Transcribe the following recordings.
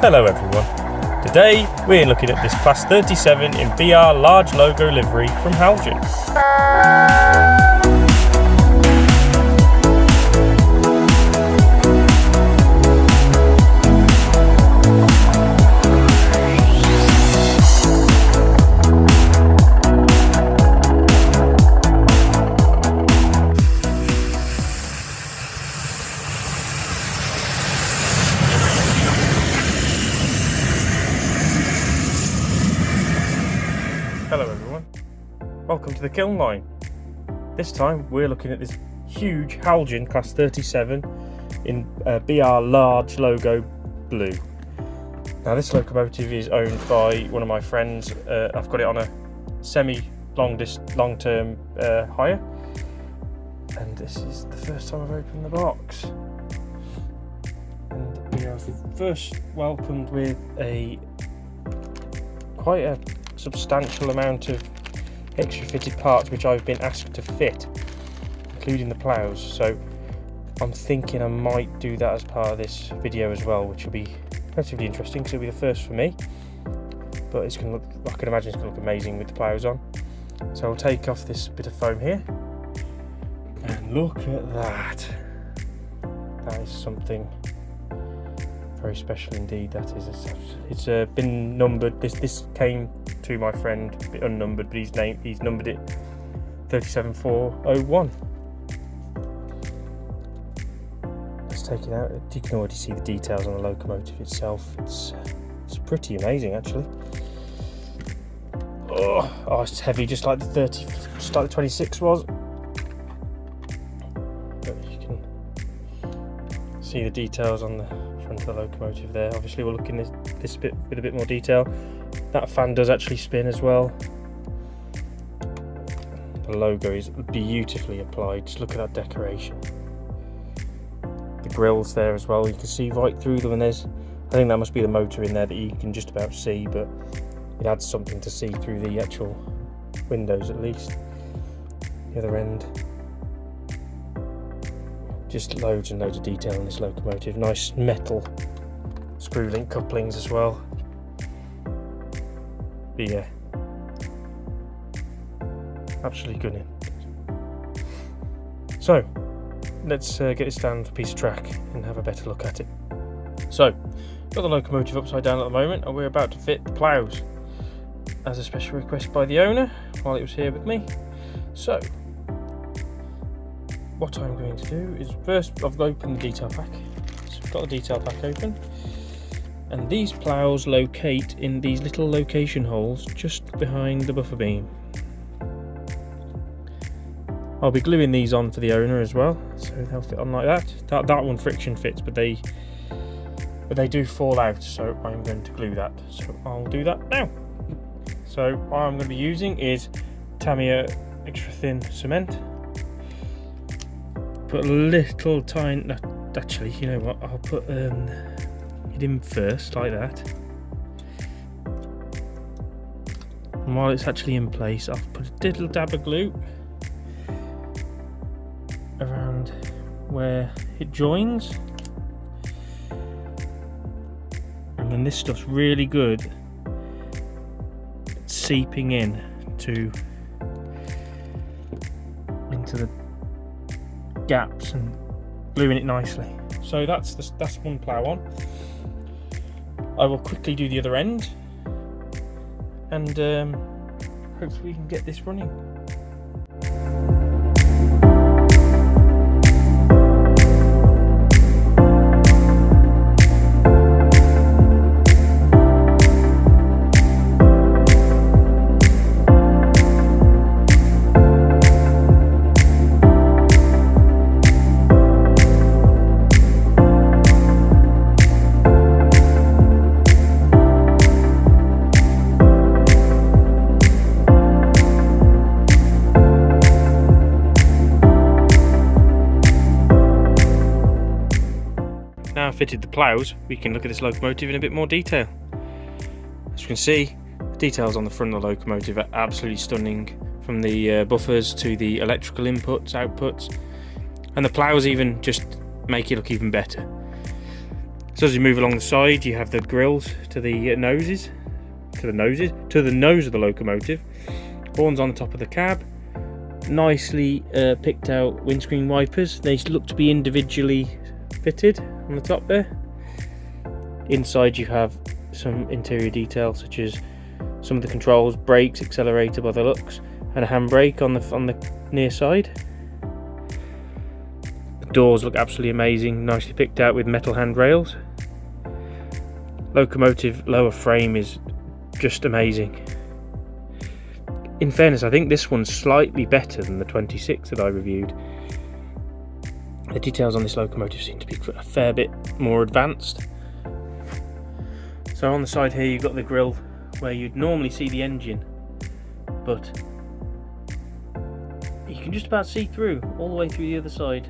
Hello everyone. Today we're looking at this Class 37 in BR large logo livery from Heljan. Hello everyone, welcome to the Kiln line. This time we're looking at this huge Heljan Class 37 in BR large logo blue. Now this locomotive is owned by one of my friends. I've got it on a long-term hire, and this is the first time I've opened the box. And we are first welcomed with quite a substantial amount of extra fitted parts which I've been asked to fit, including the plows, so I'm thinking I might do that as part of this video as well, which will be relatively interesting because it'll be the first for me, but it's going to look, I can imagine it's going to look amazing with the plows on. So I'll take off this bit of foam here, and look at that. That is something very special indeed. That is, it's been numbered. This came to my friend a bit unnumbered, but he's numbered it 37401. Let's take it out. You can already see the details on the locomotive itself. It's pretty amazing actually. Oh, it's heavy, just like the 26 was. But you can see the details on the front of the locomotive there. Obviously we're looking at this bit with a bit more detail. That fan does actually spin as well. The logo is beautifully applied. Just look at that decoration. The grills there as well, you can see right through them, and I think that must be the motor in there that you can just about see, but it adds something to see through the actual windows at least. The other end. Just loads and loads of detail on this locomotive. Nice metal screw link couplings as well. But yeah, absolutely good. So let's get this down to a piece of track and have a better look at it. So got the locomotive upside down at the moment, and we're about to fit the plows as a special request by the owner while it was here with me. So what I'm going to do is, first I've opened the detail pack. So I've got the detail pack open, and these plows locate in these little location holes just behind the buffer beam. I'll be gluing these on for the owner as well, so they'll fit on like that. That one friction fits, but they do fall out, so I'm going to glue that. So I'll do that now. So what I'm going to be using is Tamiya extra thin cement. Put a little tiny, actually, you know what, I'll put it in first, like that. And while it's actually in place, I'll put a little dab of glue around where it joins. And then this stuff's really good at seeping in into the gaps and gluing it nicely. So that's one plough on. I will quickly do the other end, and hopefully we can get this running. Now I've fitted the plows, we can look at this locomotive in a bit more detail. As you can see, the details on the front of the locomotive are absolutely stunning, from the buffers to the electrical inputs, outputs, and the plows even just make it look even better. So as you move along the side, you have the grills to the noses, to the nose of the locomotive, horns on the top of the cab, nicely picked out windscreen wipers. They look to be individually fitted on the top there. Inside you have some interior detail such as some of the controls, brakes, accelerator by the looks, and a handbrake on the near side. The doors look absolutely amazing, nicely picked out with metal handrails. Locomotive lower frame is just amazing. In fairness, I think this one's slightly better than the 26 that I reviewed. The details on this locomotive seem to be a fair bit more advanced. So on the side here you've got the grille where you'd normally see the engine, but you can just about see through, all the way through the other side.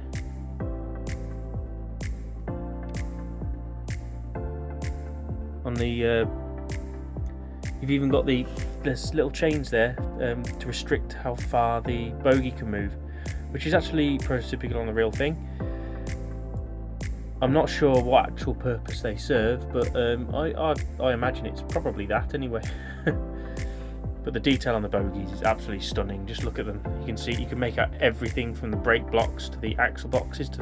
On the you've even got there's little chains there to restrict how far the bogie can move, which is actually prototypical on the real thing. I'm not sure what actual purpose they serve, but I imagine it's probably that anyway. But the detail on the bogies is absolutely stunning. Just look at them. You can see, you can make out everything from the brake blocks to the axle boxes to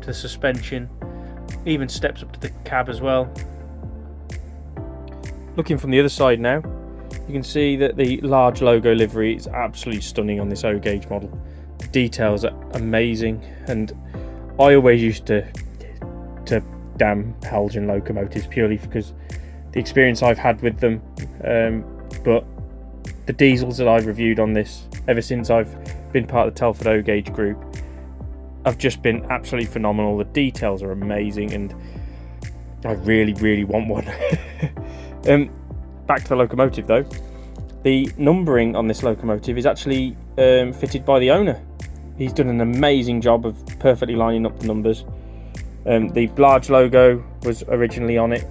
the suspension, even steps up to the cab as well. Looking from the other side now, you can see that the large logo livery is absolutely stunning on this O gauge model. The details are amazing, and I always used to damn Heljan locomotives purely because the experience I've had with them, but the diesels that I've reviewed on this ever since I've been part of the Telford O gauge group have just been absolutely phenomenal. The details are amazing and I really want one. Back to the locomotive though. The numbering on this locomotive is actually fitted by the owner. He's done an amazing job of perfectly lining up the numbers. The large logo was originally on it,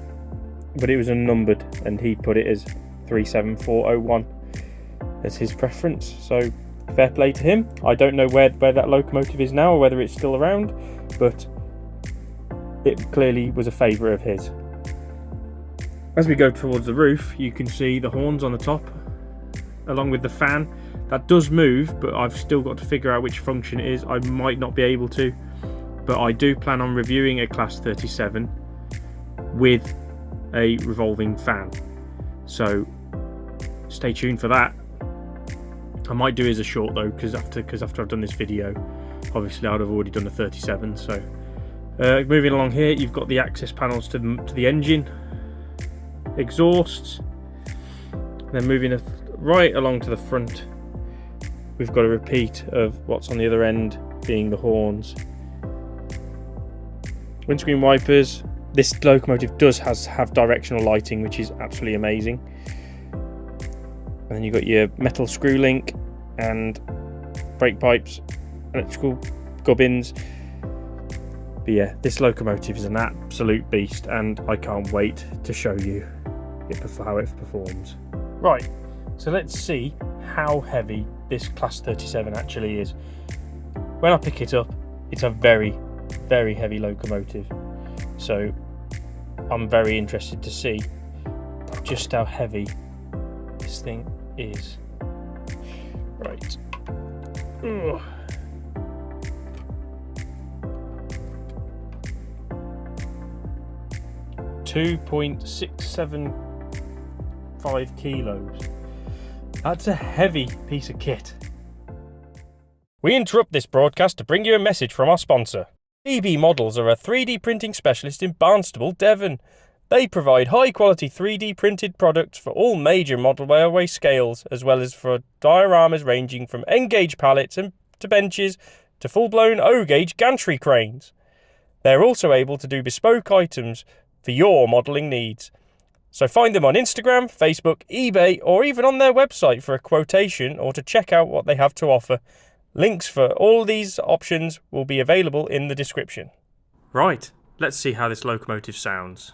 but it was unnumbered, and he put it as 37401 as his preference. So fair play to him. I don't know where that locomotive is now, or whether it's still around, but it clearly was a favourite of his. As we go towards the roof, you can see the horns on the top, along with the fan. That does move, but I've still got to figure out which function it is. I might not be able to, but I do plan on reviewing a Class 37 with a revolving fan. So stay tuned for that. I might do it as a short though, because after I've done this video, obviously I'd have already done a 37. So moving along here, you've got the access panels to the engine, exhausts. Then moving right along to the front, we've got a repeat of what's on the other end, being the horns. Windscreen wipers. This locomotive does have directional lighting, which is absolutely amazing. And then you've got your metal screw link and brake pipes, electrical gubbins. But yeah, this locomotive is an absolute beast, and I can't wait to show you how it performs. Right, so let's see how heavy this Class 37 actually is. When I pick it up, it's a very heavy locomotive, so I'm very interested to see just how heavy this thing is. Right. Ugh. 2.675 kilos. That's a heavy piece of kit. We interrupt this broadcast to bring you a message from our sponsor. EB Models are a 3D printing specialist in Barnstable, Devon. They provide high-quality 3D printed products for all major model railway scales, as well as for dioramas ranging from N-gauge pallets and to benches to full-blown O-gauge gantry cranes. They're also able to do bespoke items for your modelling needs. So find them on Instagram, Facebook, eBay, or even on their website for a quotation or to check out what they have to offer. Links for all these options will be available in the description. Right, let's see how this locomotive sounds.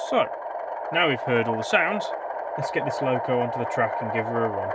So, now we've heard all the sounds, let's get this loco onto the track and give her a run.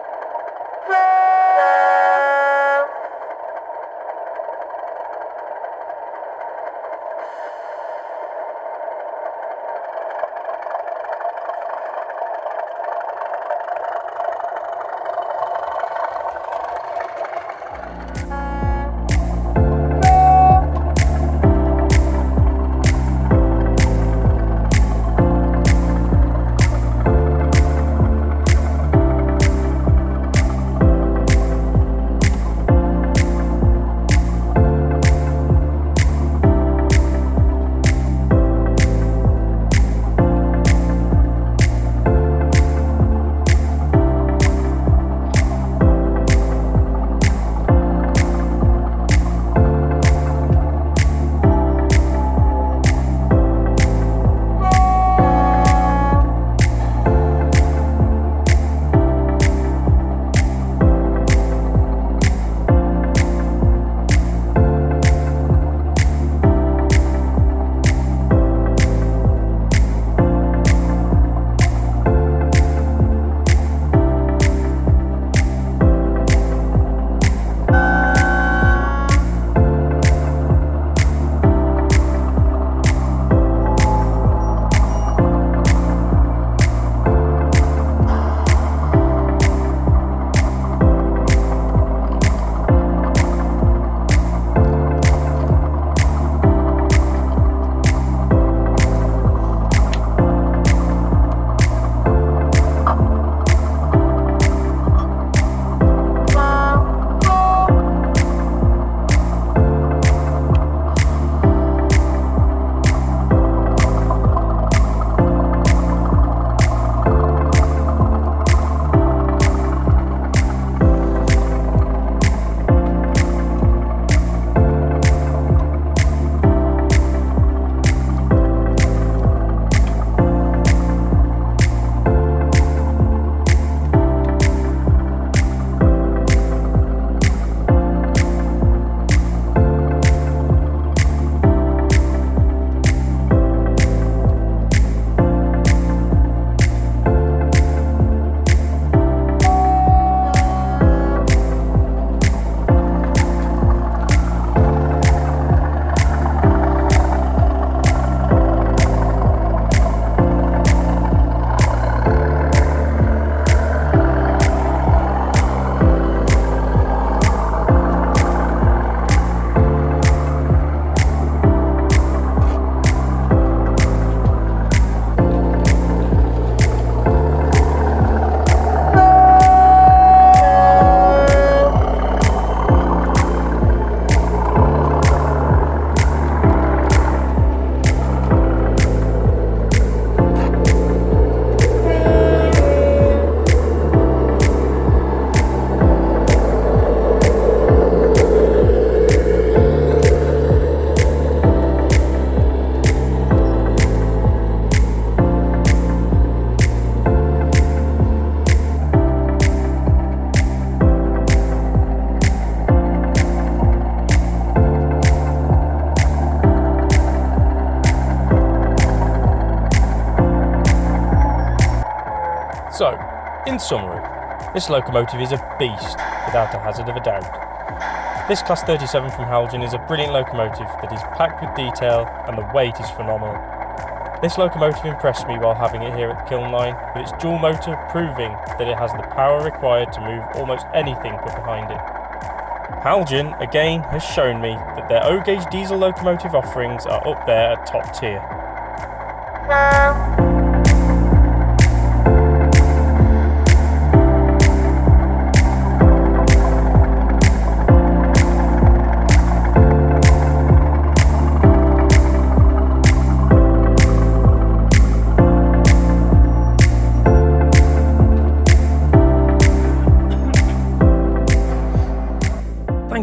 So, in summary, this locomotive is a beast without a hazard of a doubt. This Class 37 from Heljan is a brilliant locomotive that is packed with detail and the weight is phenomenal. This locomotive impressed me while having it here at the Kiln line, with its dual motor proving that it has the power required to move almost anything put behind it. Heljan again has shown me that their O gauge diesel locomotive offerings are up there at top tier.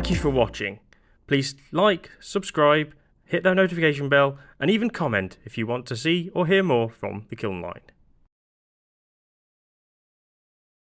Thank you for watching. Please like, subscribe, hit that notification bell and even comment if you want to see or hear more from the Kiln line.